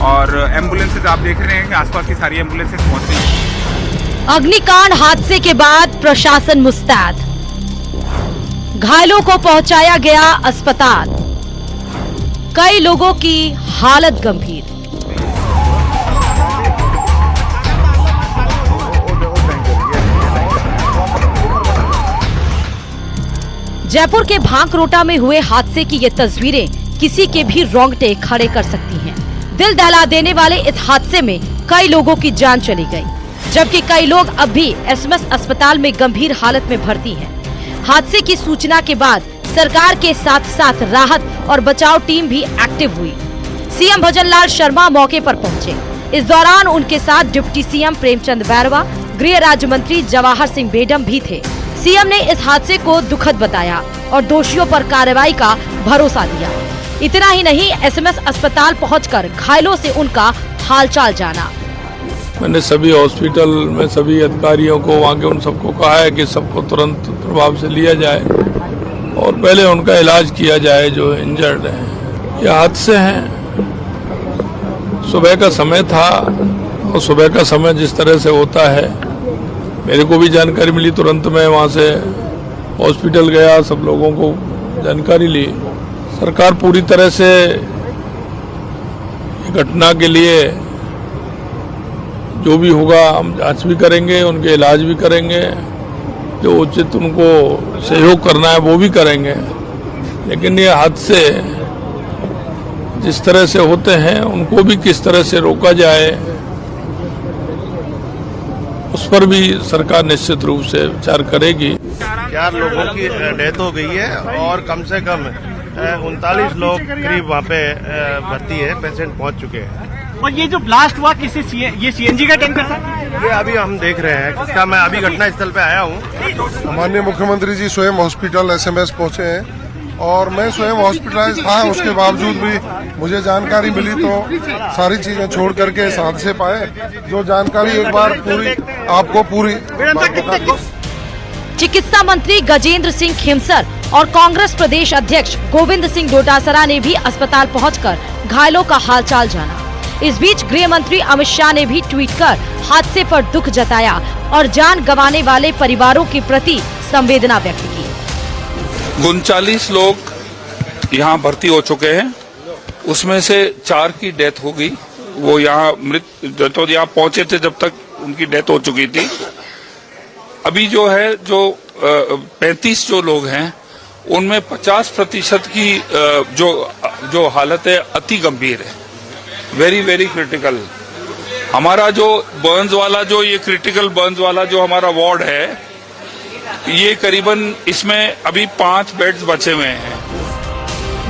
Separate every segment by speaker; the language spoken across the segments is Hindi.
Speaker 1: और एम्बुलेंसेज आप देख रहे हैं कि आसपास की सारी एम्बुलेंसेज पहुंच रही हैं।
Speaker 2: अग्निकांड हादसे के बाद प्रशासन मुस्तैद, घायलों को पहुंचाया गया अस्पताल, कई लोगों की हालत गंभीर। जयपुर के भांकरोटा में हुए हादसे की ये तस्वीरें किसी के भी रोंगटे खड़े कर सकती हैं। दिल दहला देने वाले इस हादसे में कई लोगों की जान चली गई, जबकि कई लोग अब भी एसएमएस अस्पताल में गंभीर हालत में भर्ती हैं। हादसे की सूचना के बाद सरकार के साथ साथ राहत और बचाव टीम भी एक्टिव हुई। सीएम भजनलाल शर्मा मौके पर पहुंचे। इस दौरान उनके साथ डिप्टी सीएम प्रेमचंद बैरवा, गृह राज्य मंत्री जवाहर सिंह बेडम भी थे। सीएम ने इस हादसे को दुखद बताया और दोषियों पर कार्रवाई का भरोसा दिया। इतना ही नहीं, एसएमएस अस्पताल पहुंचकर घायलों से उनका हालचाल जाना।
Speaker 3: मैंने सभी हॉस्पिटल में सभी अधिकारियों को, वहाँ के उन सबको कहा है कि सबको तुरंत प्रभाव से लिया जाए और पहले उनका इलाज किया जाए जो इंजर्ड हैं। ये हादसे हैं, सुबह का समय था और सुबह का समय जिस तरह से होता है, मेरे को भी जानकारी मिली, तुरंत मैं वहाँ से हॉस्पिटल गया, सब लोगों को जानकारी ली। सरकार पूरी तरह से घटना के लिए जो भी होगा हम जांच भी करेंगे, उनके इलाज भी करेंगे, जो उचित उनको सहयोग करना है वो भी करेंगे। लेकिन ये हादसे जिस तरह से होते हैं उनको भी किस तरह से रोका जाए, उस पर भी सरकार निश्चित रूप से विचार करेगी।
Speaker 4: 4 लोगों की डेथ हो गई है और कम से कम 39 लोग करीब वहाँ पे भर्ती है, पेशेंट पहुँच चुके हैं।
Speaker 5: और ये जो ब्लास्ट हुआ किसी ये सीएनजी का टैंकर था?
Speaker 4: ये अभी हम देख रहे हैं किसका। मैं अभी घटनास्थल पे आया हूँ।
Speaker 6: माननीय मुख्यमंत्री जी स्वयं हॉस्पिटल एसएमएस पहुंचे हैं और मैं स्वयं हॉस्पिटलाइज था, उसके बावजूद भी मुझे जानकारी मिली तो सारी चीजें छोड़ करके इस हादसे पाए। जो जानकारी एक बार पूरी आपको पूरी
Speaker 2: चिकित्सा मंत्री गजेंद्र सिंह खेमसर और कांग्रेस प्रदेश अध्यक्ष गोविंद सिंह डोटासरा ने भी अस्पताल पहुंचकर घायलों का हालचाल जाना। इस बीच गृह मंत्री अमित शाह ने भी ट्वीट कर हादसे पर दुख जताया और जान गंवाने वाले परिवारों के प्रति संवेदना व्यक्त की।
Speaker 7: 39 लोग यहाँ भर्ती हो चुके हैं, उसमें से 4 की डेथ हो गई। वो यहाँ मृत तो यहाँ पहुंचे थे जब तक उनकी डेथ हो चुकी थी। अभी जो है 35 जो लोग हैं उनमें 50% की जो हालत है अति गंभीर है, वेरी वेरी क्रिटिकल। हमारा जो बर्न्स वाला ये क्रिटिकल बर्न्स वाला जो हमारा वार्ड है, ये करीबन इसमें अभी 5 बेड्स बचे हुए हैं।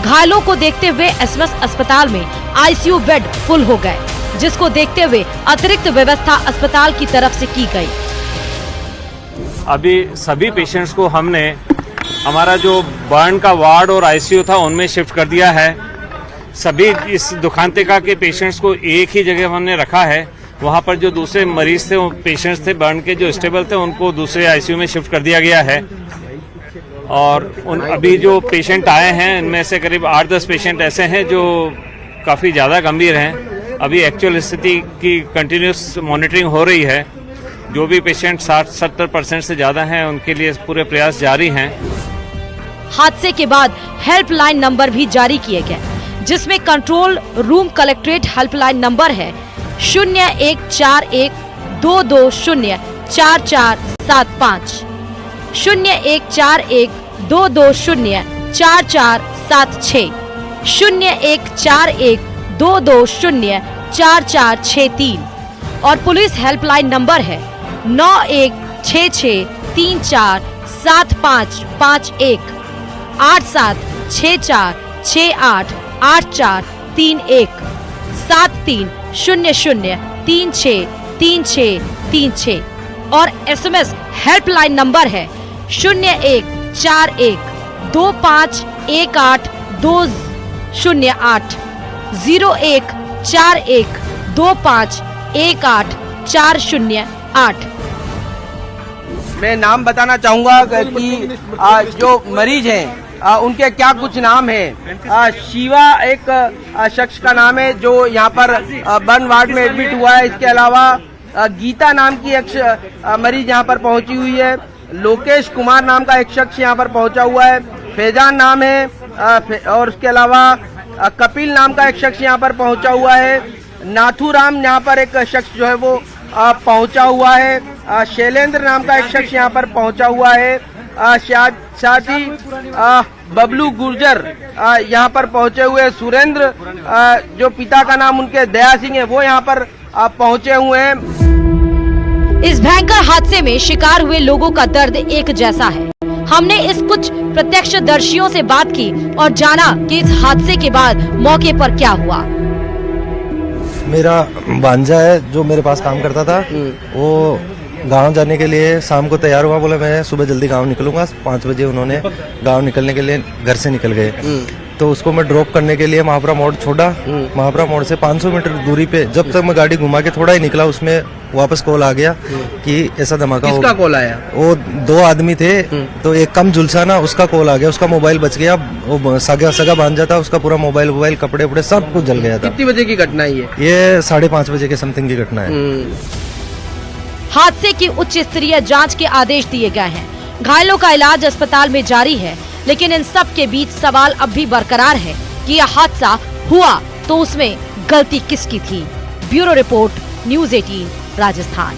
Speaker 2: घायलों को देखते हुए एसएमएस अस्पताल में आईसीयू बेड फुल हो गए, जिसको देखते हुए अतिरिक्त व्यवस्था अस्पताल की तरफ से की गई।
Speaker 8: अभी सभी पेशेंट्स को हमने हमारा जो बर्न का वार्ड और आईसीयू था उनमें शिफ्ट कर दिया है। सभी इस दुखांतिका के पेशेंट्स को एक ही जगह हमने रखा है। वहाँ पर जो दूसरे मरीज थे, पेशेंट्स थे बर्न के जो स्टेबल थे, उनको दूसरे आईसीयू में शिफ्ट कर दिया गया है। और अभी जो पेशेंट आए हैं इनमें से करीब 8-10 पेशेंट ऐसे हैं जो काफ़ी ज़्यादा गंभीर हैं। अभी एक्चुअल स्थिति की कंटिन्यूस मॉनिटरिंग हो रही है। जो भी पेशेंट 60-70% से ज़्यादा हैं उनके लिए पूरे प्रयास जारी हैं।
Speaker 2: हादसे के बाद हेल्पलाइन नंबर भी जारी किए गए, जिसमें control room collectorate helpline number है 014122044750, 014122044760, 014122044763 और पुलिस हेल्पलाइन नंबर है 9166347551, 8764688431, 7300363636 और एसएमएस हेल्पलाइन नंबर है 014125182008, 014125184008।
Speaker 9: मैं नाम बताना चाहूँगा कि जो मरीज हैं उनके क्या कुछ नाम है। शिवा एक शख्स का नाम है जो यहाँ पर बर्न वार्ड में एडमिट हुआ है। इसके अलावा गीता नाम की एक मरीज यहाँ पर पहुंची हुई है। लोकेश कुमार नाम का एक शख्स यहाँ पर पहुंचा हुआ है। फैजान नाम है और उसके अलावा कपिल नाम का एक शख्स यहाँ पर पहुंचा हुआ है। नाथूराम यहाँ पर एक शख्स जो है वो पहुंचा हुआ है। शैलेंद्र नाम का एक शख्स यहाँ पर पहुंचा हुआ है। साथ ही बबलू गुर्जर यहाँ पर पहुंचे हुए। सुरेंद्र जो पिता का नाम उनके दया सिंह है वो यहाँ पर पहुंचे हुए हैं।
Speaker 2: इस भयंकर हादसे में शिकार हुए लोगों का दर्द एक जैसा है। हमने इस कुछ प्रत्यक्षदर्शियों से बात की और जाना कि इस हादसे के बाद मौके पर क्या हुआ।
Speaker 10: मेरा भांजा है जो मेरे पास काम करता था, वो गांव जाने के लिए शाम को तैयार हुआ, बोला मैं सुबह जल्दी गांव निकलूंगा। 5 बजे उन्होंने गांव निकलने के लिए घर से निकल गए। तो उसको मैं ड्रॉप करने के लिए महापुरा मोड़ छोड़ा। महापुरा मोड़ से 500 मीटर दूरी पे जब तक मैं गाड़ी घुमा के थोड़ा ही निकला, उसमें वापस कॉल आ गया कि ऐसा धमाका हो।
Speaker 9: किसका कॉल आया?
Speaker 10: वो 2 आदमी थे, तो एक कम झुलसा ना, उसका कॉल आ गया। उसका मोबाइल बच गया। वो सगा बांध था, उसका पूरा मोबाइल कपड़े उपड़े सब कुछ जल गया था।
Speaker 9: कितनी बजे की घटना है
Speaker 10: ये 5:30 बजे के समथिंग की घटना है।
Speaker 2: हादसे की उच्च स्तरीय जांच के आदेश दिए गए हैं। घायलों का इलाज अस्पताल में जारी है, लेकिन इन सब के बीच सवाल अब भी बरकरार है कि यह हादसा हुआ तो उसमें गलती किसकी थी। Bureau report, news 18 Rajasthan.